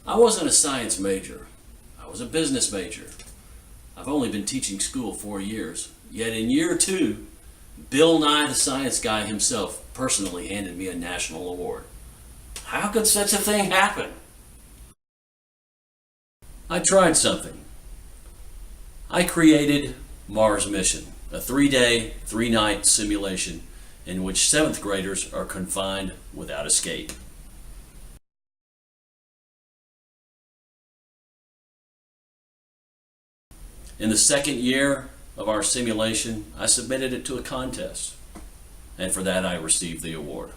I wasn't a science major. I was a business major. I've only been teaching school 4 years, yet in year 2, Bill Nye the Science Guy himself personally handed me a national award. How could such a thing happen? I tried something. I created Mars Mission, a 3-day, 3-night simulation in which 7th graders are confined without escape. In the 2nd year of our simulation, I submitted it to a contest, and for that I received the award.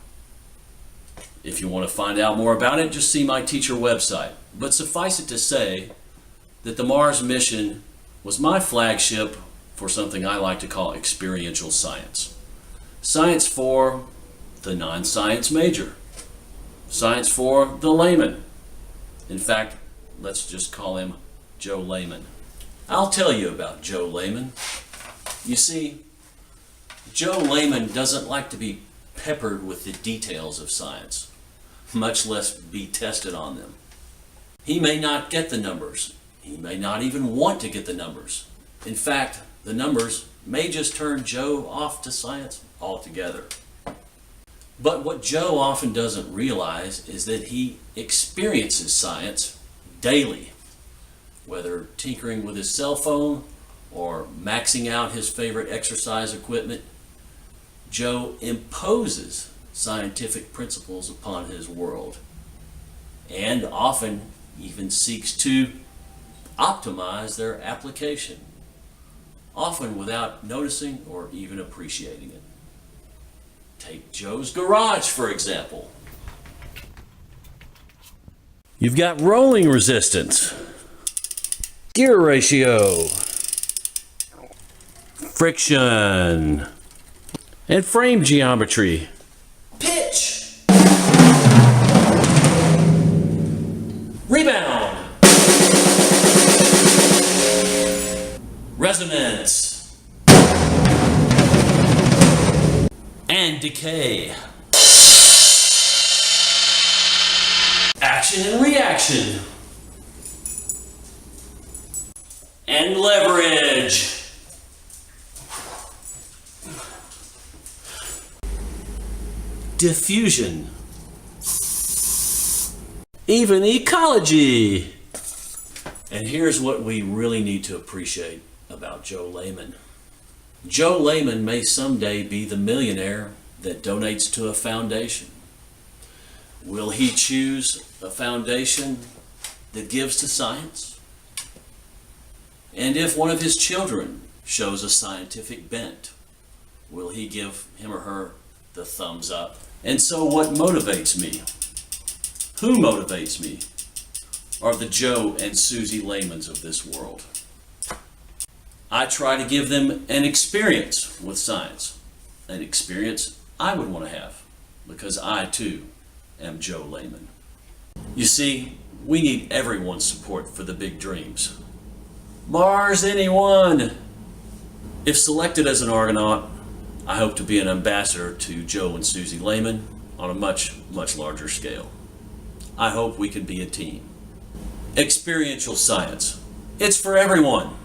If you want to find out more about it, just see my teacher website. But suffice it to say that the Mars mission was my flagship for something I like to call experiential science. Science for the non-science major. Science for the layman. In fact, let's just call him Joe Layman. I'll tell you about Joe Layman. You see, Joe Layman doesn't like to be peppered with the details of science, much less be tested on them. He may not get the numbers. He may not even want to get the numbers. In fact, the numbers may just turn Joe off to science altogether. But what Joe often doesn't realize is that he experiences science daily, whether tinkering with his cell phone or maxing out his favorite exercise equipment. Joe imposes scientific principles upon his world, and often even seeks to optimize their application, often without noticing or even appreciating it. Take Joe's garage, for example. You've got rolling resistance, gear ratio, friction, and frame geometry, pitch, rebound, resonance, and decay, action and reaction, and leverage. Diffusion, even ecology. And here's what we really need to appreciate about Joe Layman. Joe Layman may someday be the millionaire that donates to a foundation. Will he choose a foundation that gives to science? And if one of his children shows a scientific bent, will he give him or her the thumbs up? And so what motivates me? Who motivates me are the Joe and Susie Laymans of this world. I try to give them an experience with science, an experience I would want to have, because I too am Joe Layman. You see, we need everyone's support for the big dreams. Mars anyone! If selected as an Argonaut, I hope to be an ambassador to Joe and Susie Layman on a much, much larger scale. I hope we can be a team. Experiential science. It's for everyone.